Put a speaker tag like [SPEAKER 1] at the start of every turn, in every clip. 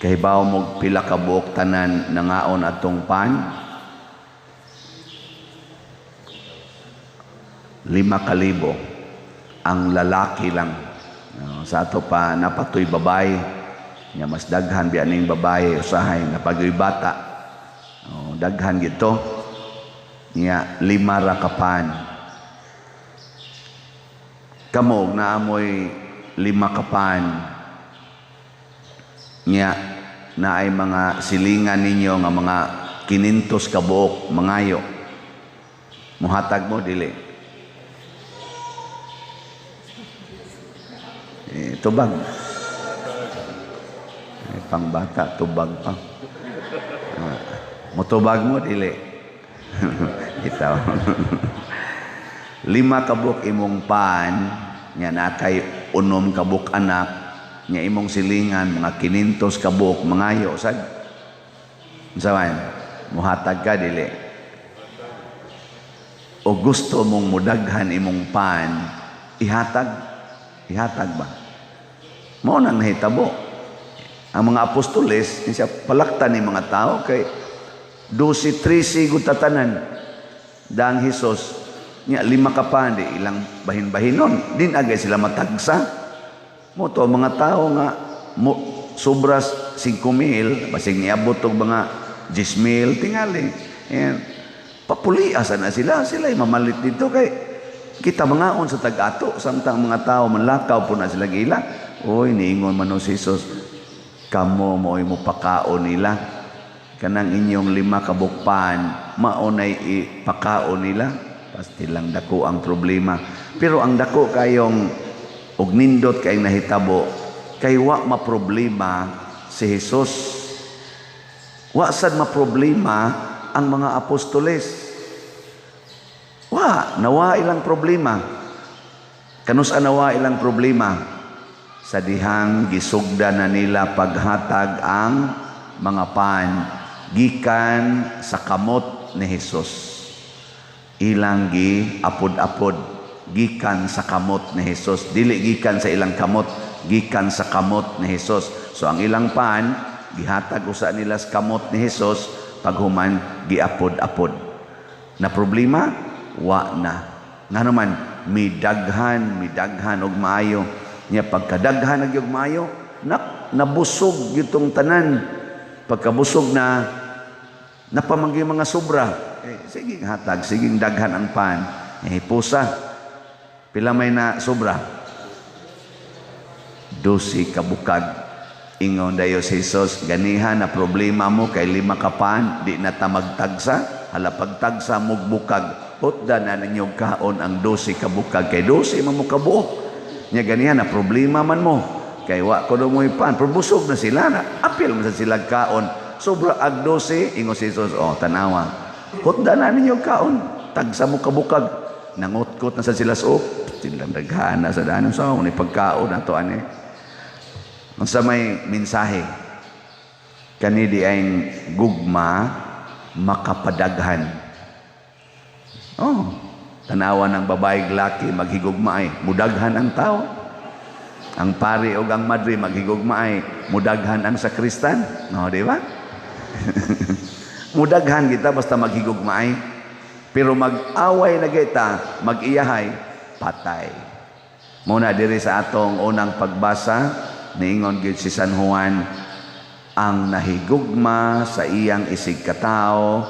[SPEAKER 1] Kahibaw mo pila ka buok tanan nangaon atong pan? 5,000 ang lalaki lang. Sa ato pa napatoy babae, nya mas daghan biya ning babae usahay napagoy bata. Daghan gito. Nya 5 ra ka pan. Kamo naamoy 5 ka pan. Nya na ay mga silingan ninyo nga mga 500 ka buok mangayo. Muhatag mo dili. Tubag. Pangbata, tubag pa. Mutubag mo, dili. Itaw. 5 kabuk imong pan, nga nakay 6 kabuk anak, nga imong silingan, mga 500 kabuk, mangayo, sad? Saman, muhatag ka, dili. O gusto mong mudaghan imong pan, ihatag ba? Mao nang nahitabo. Ang mga apostoles, siya palaktan ni mga tao kay 12-13 gutatanan dang Hesus nya 5 ka pan di ilang bahin-bahinon din agay sila matagsa. Mo to mga tao nga sobras 5,000 basig niabot og mga 10,000 tingali. Papuliasa na sila mamalit dito kay kita mangaon sa tag-ato samtang mga tao manlakaw po na sila gila. Oy, niingon man si Jesus, kamo mo'y mupakaon nila. Kanang inyong 5 kabukpan, maunay ipakaon nila. Pasti lang dako ang problema. Pero ang dako kayong og nindot kayong nahitabo, kay wa maproblema si Jesus. Wa sad maproblema ang mga apostoles. Nawa ilang problema. Kanus nawa ilang problema. Sa dihang gisugda na nila paghatag ang mga pan gikan sa kamot ni Hesus. Ilang gi apod-apod gikan sa kamot ni Hesus. Dili gikan sa ilang kamot, gikan sa kamot ni Hesus. So ang ilang pan gihatag usa nila sa kamot ni Hesus paghuman giapod-apod. Na problema wa na. Nga naman midaghan og maayo. Nya pagkadaghan og maayo, nabusog gitong tanan. Pagkabusog na napamanggi mga sobra. Sige hatag, sige daghan ang pan. Pusa. Pila may na sobra? 12 kabukag. Ingon dayo si Jesus, ganihan na problema mo kay 5 ka pan, di na ta magtagsa. Hala pagtagsa mugbukag. Hutda na ninyo kaon ang 12 kabukag kay 12 man mo kabuok. Nya ganihan na problema man mo. Kay wa ko mo pan, probusog na sila na. Apil man sa sila kaon. Sobra ag 12, ingon si Jesus, tanawa. Hutda na ninyo kaon, tagsa mo kabukag. Nangutkot na sa sila silang daghana sa danon sa ni pagkaon nato ani. Unsa may mensahe? Kani di ay gugma makapadaghan. Tanawa ng babae laki maghigugma ay mudaghan ang tao. Ang pari o ang madre maghigugma ay mudaghan ang sakristan. Di ba? Mudaghan kita basta maghigugma ay. Pero mag-away na kita, mag-iyahay, patay. Muna diri sa atong unang pagbasa, niingon gid si San Juan, ang nahigugma sa iyang isig katao,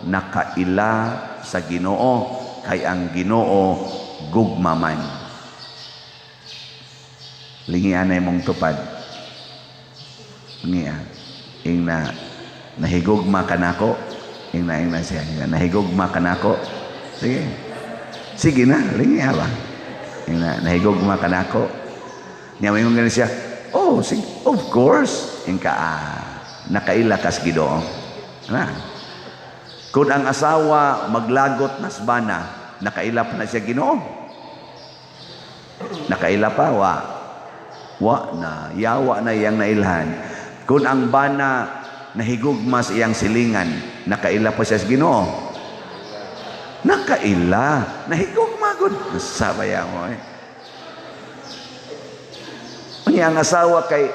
[SPEAKER 1] nakaila sa Ginoo, kay ang Ginoo gugma man. Lingian na mong tupad. Lingian. Ing na nahigugma ka nako. Ing na siya. Nahigugma ka nako. Sige. Sige na. Lingian ba? Ing na nahigugma ka nako. Niya mo yung siya. Sige. Of course. Ing ka nakailakas Ginoo. Kung ang asawa maglagot nasbana, nakailap na siya Ginoo. Nakailap pa, wa na, yawa na iyang nailhan. Kung ang bana nahigugma sa iyang silingan, nakaila pa siya sa Ginoo. Nakaila, nahigugma gud. Sabaya mo Ang iyang asawa kay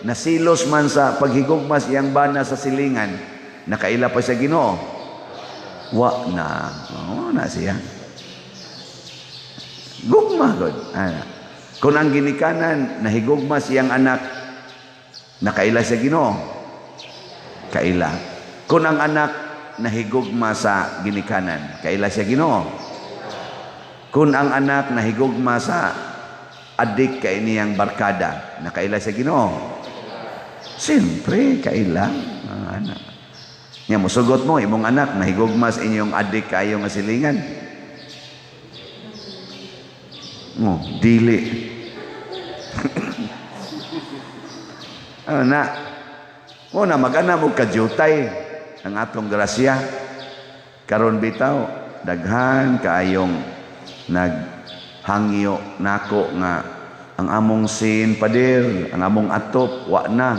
[SPEAKER 1] nasilos man sa paghigugmas iyang bana sa silingan, nakaila pa sa Ginoo? Wa na. Na siya. Gugma god. Kung ang ginikanan nahigugmas iyang anak, nakaila sa Ginoo? Kaila. Kung ang anak nahigugma sa ginikanan, kaila siya Ginoo? Kung ang anak nahigugma sa adik kay niyang barkada, nakaila siya Ginoo? Siyempre, kaila ang anak. Nga musugot mo, imong anak nahigugmas inyong adik kayo nga silingan. Dili. Ano na? Muna mag-ana mo kadyutay ang atong grasya. Karon bitaw, daghan kaayong naghangyo nako nga ang among sin pader, ang among atop, wa na.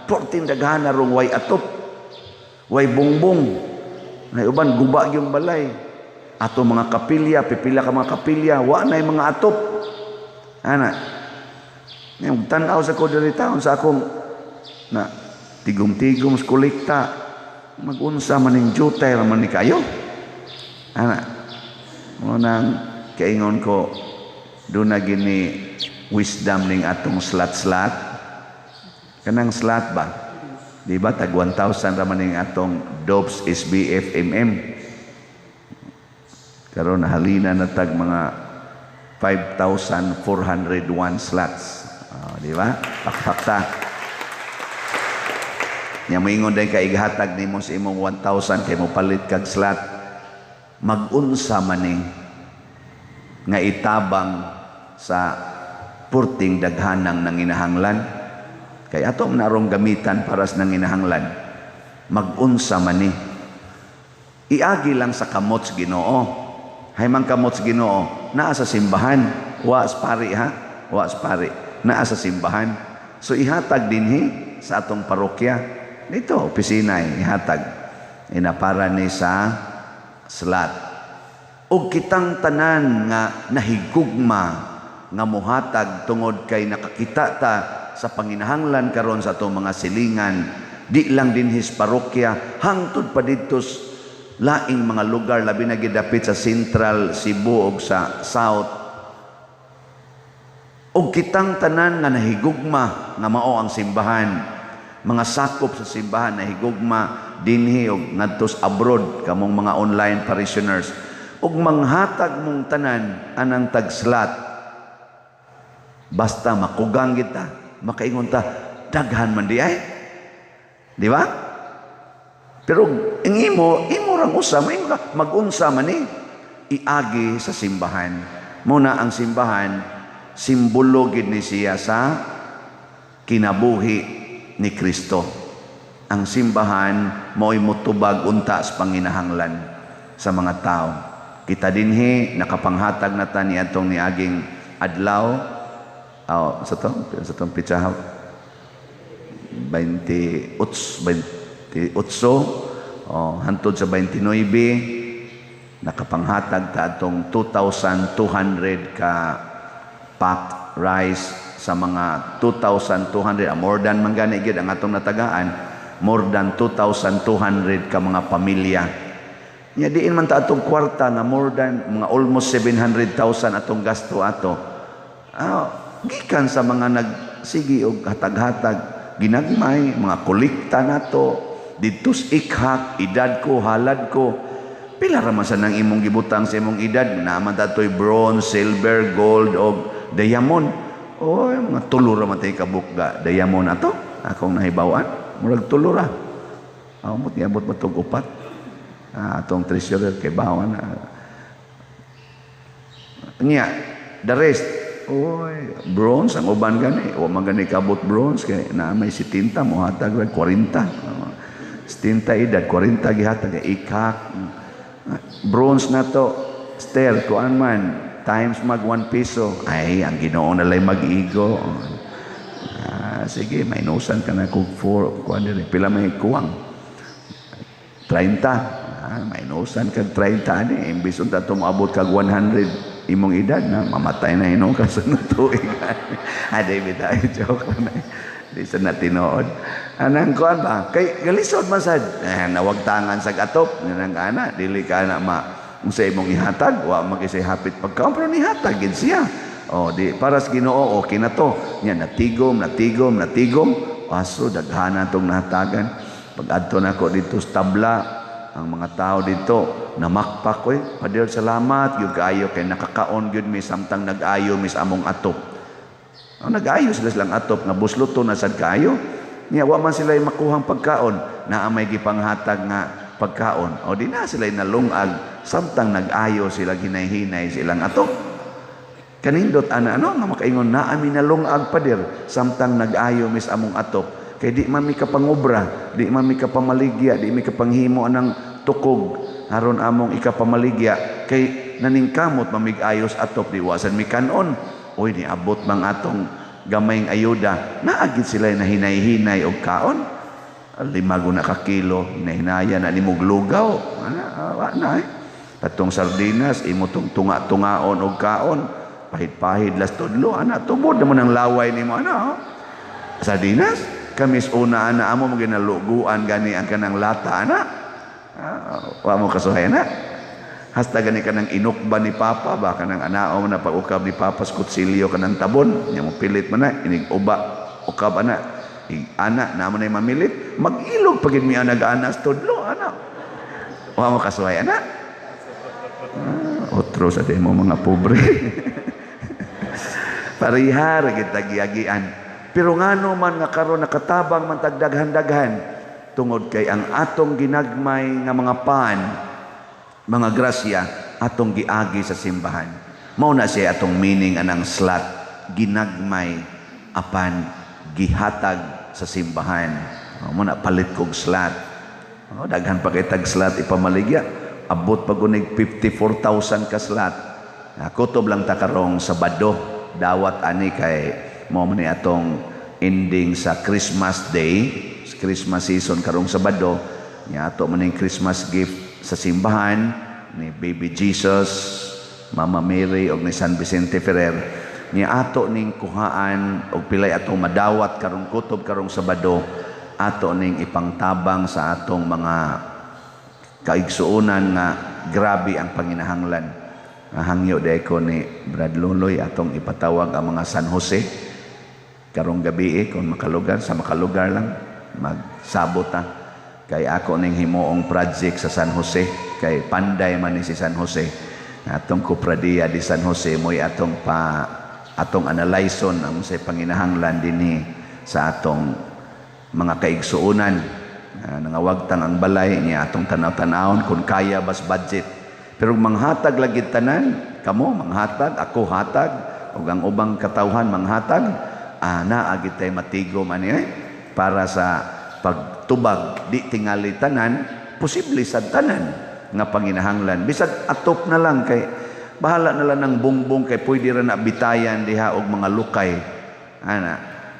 [SPEAKER 1] 14 daghan na rong way atop. Way bongbong. Nay uban guba yung balay. Ato mga kapilya, pipila ka mga kapilya, wa na yung mga atop. Ana. Yung tanaw sa ko diri taon sa akong na tigom-tigom sa kolekta. Mag-unsa man ning jutay raman ni kayo. Ana. Munang kaingon ko do na gini wisdom ning atong slat-slat. Kanang slat ba? Di ba tag 1,000 raman ning atong Dobbs SBF karon halina na tag mga 5,401 slots. Di ba? Pakpakta. Nya moingon day ka ighatag nimo sa imong 1,000 kay mo palit kag slot. Mag-unsa man ni nga itabang sa purting daghanang nanginahanglan. Kay ato narong gamitan para sa nanginahanglan. Mag-unsa man ni. Iagi lang sa kamots Ginoo. Hay man kamots Ginoo, naa sa simbahan. Wa sa pari ha? Wa sa pari. Naa sa simbahan. So ihatag dinhi sa atong parokya. Dito, opisina ihatag. Inapara ni sa slot. O kitang tanan nga nahigugma nga muhatag tungod kay nakakita ta sa panginahanglan karon sa atong mga silingan, di lang dinhis parokya, hangtod pa dito laing mga lugar, labi na gidapit sa Central Cebu o sa South. O kitang tanan na nahigugma nga mao ang simbahan, mga sakop sa simbahan nahigugma dinhi o ngadtos abroad kamong mga online parishioners, ug manghatag mong tanan anang tagslat, basta makugang kita, makaingon ta, daghan man di ay. Di ba? Pero ang imo rang usa, mag-unsa man ni iagi sa simbahan. Muna ang simbahan, simbolo gid ni siya sa kinabuhi ni Kristo. Ang simbahan mo'y mutubag unta sa panginahanglan sa mga tao. Kita dinhi nakapanghatag na ta ni atong niaging adlaw. Sa tong pitsahaw 28 hantod sa 29 nakapanghatag ta atong 2,200 ka pack rice sa mga 2,200 more than man gani gid ang atong natagaan, more than 2,200 ka mga pamilya. Nya diin man ta atong kwarta nga more than mga almost 700,000 atong gasto ato. Gikan sa mga nagsigi og hatag-hatag, ginagmay, mga kolekta nato, didtos ikhak, edad ko, halad ko. Pila ra man sa nang imong gibutang sa imong edad, naman datoy bronze, silver, gold o diamond. Oy, mga tulo ra man tay kabukga, diamond ato. Akong nahibawan, murag tulo ra. Amot niabot matog upat. Atong treasurer kay bawan. Nya, the rest oy, bronze ang uban gani. O magani kabot bronze kay na may 70 mo hatag 40. 70 edad 40 gihatag ikak. Bronze na to, stair kuan man times mag 1 piso. Ay, ang Ginoo na lay mag-igo. Sige, mainusan ka na kung 4 kuan diri. Pila may kuwang? 30. Mainusan kag 30 ani imbis unta to moabot kag 100. imong edad na mamatay na hinong kasunod tuig. Aday bitaw joke na. Di sa natinood. Anang kuan ba? Kay galisod man sad. Nawagtangan sa atop nang ana dili ka na unsay imong ihatag wa mag-isay hapit pagkaon pero nihatag gid siya. Di para sa Ginoo okay na to. Nya natigom. Aso daghana tong nahatagan. Pag adto nako dito sa tabla, ang mga tao dito namakpak koy. Pader salamat gyud kaayo kay nakakaon gyud mi samtang nag-ayo mis among atop. Nag-ayo sila silang atop nga busluto na sad kaayo. Nya wa man sila makuhang pagkaon na may gipanghatag nga pagkaon. Di na sila nalungag samtang nag-ayo sila ginayhinay silang atop. Kanindot nga makaingon na amin nalungag pader samtang nag-ayo mis among atop. Kay di man mi kapangobra, di man mi kapamaligya, di mi kapanghimo anang tukog aron among ikapamaligya kay naningkamot mamig-ayos atop di wasan mi kanon. Oy niabot bang atong gamayng ayuda naagid sila na hinay-hinay og kaon. 5 na ka kilo hinahinaya na nimog lugaw. Patong sardinas imo tong tunga-tungaon og kaon. Pahid-pahid las tudlo tubod naman ang laway nimo sardinas. Kamis una amo mo ginaluguan gani ang kanang lata wa mo kasuhay hasta gani kanang inukba ni papa ba kanang anao na pag-ukab ni papa sa kutsilyo kanang tabon nya mo pilit man inig uba ukab ana namo na mamilit mag-ilog pagid mi nag-ana sa tudlo wa mo kasuhay otro sa demo mga pobre parihar kita giagian. Pero ngano man nga karon nakatabang man tagdaghan-daghan tungod kay ang atong ginagmay nga mga mga grasya atong giagi sa simbahan. Mao na siya atong meaning anang slot, ginagmay apan gihatag sa simbahan. Mo na palit kog slot. Daghan pa kay tag slot ipamaligya. Abot pa gunig 54,000 ka slot. Kutob lang ta karong Sabado dawat ani kay mo ni atong ending sa Christmas Day, Christmas season karong Sabado, nya ato man ning Christmas gift sa simbahan ni Baby Jesus, Mama Mary og ni San Vicente Ferrer. Nya ato ning kuhaan og pilay atong madawat karong kutob karong Sabado, ato ning ipangtabang sa atong mga kaigsuonan nga grabe ang panginahanglan. Hangyo day ko ni Brad Loloy atong ipatawag ang mga San Jose karong gabi kung makalugar sa makalugar lang magsabot kay ako ning himuong project sa San Jose kay panday man ni si San Jose atong kupradia di San Jose moy atong analyson ang say panginahanglan dinhi sa atong mga kaigsuonan nangawagtang ang balay niya atong tanaw-tanawon kung kaya bas budget pero manghatag lagid tanan kamo manghatag ako hatag ug ang ubang katawhan manghatag naagit tay matigom para sa pagtubag di tingali tanan posible sad tanan nga panginahanglan bisag atop na lang kay bahala na lang ng bungbong kay pwede ra na bitayan diha og mga lukay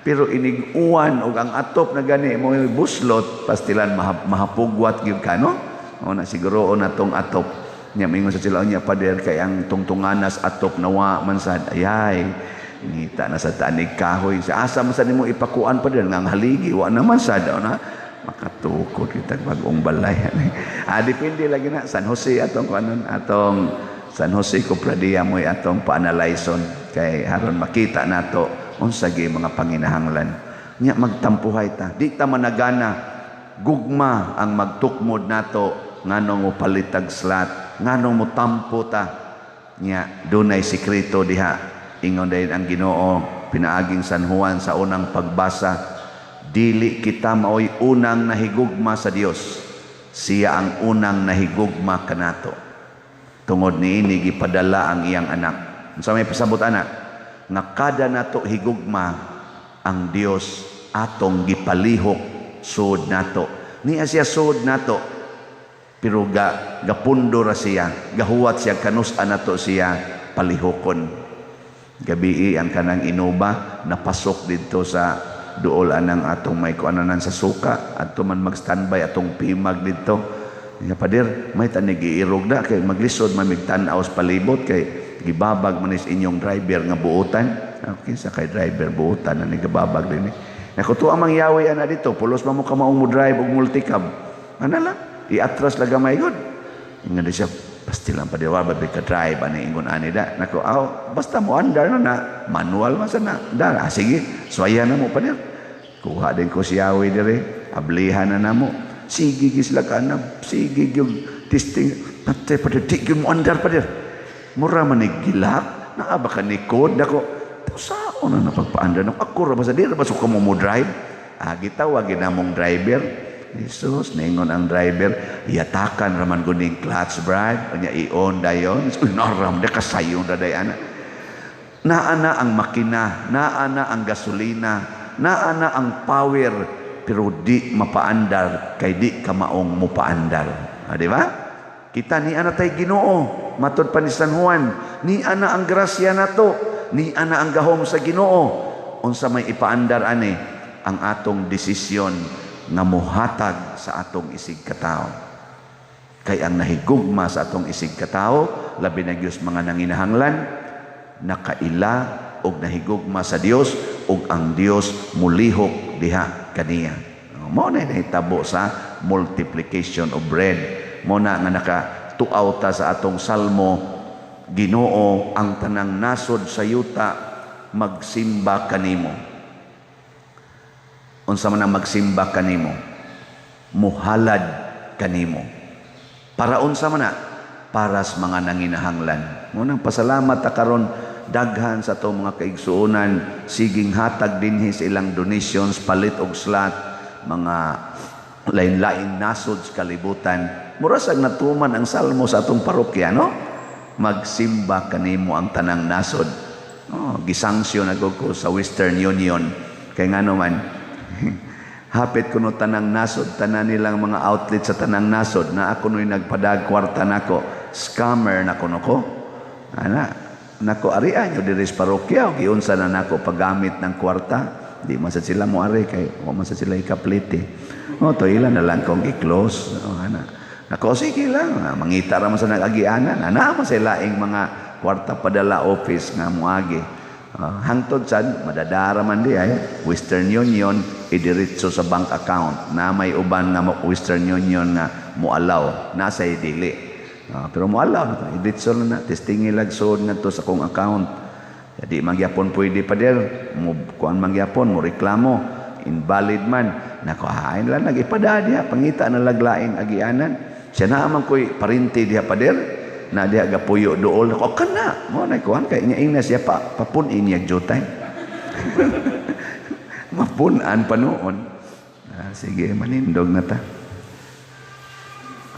[SPEAKER 1] pero inig-uwan og ang atop na gani mo buslot pastilan mahapugwat gyud ka na siguro natong atop nya mingon sa sila nya pader kay ang tungtunganas atop nawa man sad ayay ngita na sa tanig kahoy sa asa man sa nimo ipakuan pa din nga haligi wa naman sad makatukod kita bagong balay depende lagi na San Jose atong San Jose Cupradia moy atong pa-analyson kay haron makita nato unsa gi mga panginahanglan nya magtampuhay ta di ta managana gugma ang magtukmod nato nganong mo palitag slot nganong mo tampo ta nya dunay sikreto diha. Ingon dahil ang Ginoo pinaaging San Juan sa unang pagbasa dili kita maoy unang nahigugma sa Dios siya ang unang nahigugma kanato tungod niini gipadala ang iyang anak unsa may pasabot anak nga kada nato higugma ang Dios atong gipalihok sud nato niya siya sud nato pero gapundo ra siya gahuwat siya kanus-an nato siya palihokon. Gabi ang kanang inuba napasok dito sa duol anang atong may kuananan sa suka adto man mag-standby atong pimag dito nya pader may tanig iirog na kay maglisod mamigtan-aw sa palibot kay gibabag man is inyong driver nga buutan. Okay, sa kay driver buutan na gibabag din. Nakuto ang mangyawi ana dito, pulos man mo ka maong mo drive og multicab. Ana lang, iatras lang gamay gud. Nga di siya pastilan pa diwa ba ka drive ani ingon ani da. Nako, basta mo andar na manual man sana. Da, sige, suwaya na mo pa dir. Kuha din ko si Yahweh dire, ablihan na namo. Sige gisla ka na, sige yung testing. Natay pa dir, tigil mo andar pa dir. Mura man gilak, naaba ka ni code ako. Saan na napagpaandar na? Ako ra ba sa dir, basok ka mo drive? Gitawagin na mong driver. Jesus, ningon ang driver, yatakan raman guning clutch bride, kanya i-on dayon. Naram, da kasayon da dayan. Naana ang makina, naana ang gasolina, naana ang power, pero di mapaandar, kay di ka maong mupaandar. Di ba? Kita ni ana tay Ginoo, matod pa ni San Juan, ni ana ang grasya nato, ni ana ang gahom sa Ginoo. Unsa may ipaandar ani ang atong desisyon nga mohatag sa atong isig katao. Kay ang nahigugma sa atong isig katao, labi na Dios mga nanginahanglan, nakaila og nahigugma sa Dios ug ang Dios mulihok diha kaniya. Mo na nahitabo sa multiplication of bread. Mo na nga nakatuaw ta sa atong salmo, Ginoo, ang tanang nasod sa yuta magsimba kanimo. Unsa man ang magsimba kanimo? Muhalad kanimo. Para unsa man na? Para sa mga nanginahanglan. Ngunang pasalamat ta karon daghan sa to mga kaigsuonan, siging hatag dinhi sa ilang donations, palit og slot, mga lain-lain nasod sa kalibutan. Mura sag natuman ang salmo sa atong parokya, no? Magsimba kanimo ang tanang nasod. Gisanksyon ako ko sa Western Union. Kaya nga naman, hapit ko no tanang nasod, tanan nilang mga outlet sa tanang nasod, na ako no'y nagpadag kwarta nako, scammer na ko ko. Nako arian nyo diris parokya, o giunsa na nako paggamit ng kwarta, di man sa sila mo ari, kay o man sa sila ikapliti. To ilan na lang kong i-close. Nako, sige lang, mangita raman sa nag-agianan, naman sa laing mga kwarta padala office nga muagi. Hangtod sad madadara man di ay Western Union idiretso sa bank account na may uban nga Western Union na mualaw nasa dili, pero mualaw idiretso na testing ilagsod na to sa kong account. Jadi magyapon pwede pa der mo kuan magyapon mo reklamo invalid man nako hain lang nagipada diha pangita na laglaing agianan siya na man koy parinti diha pa der na dia gapuyo dool ko kana mo na kuan kay nya ingna siya papun inyag jutay mapunan pa noon. Sige manindog na ta.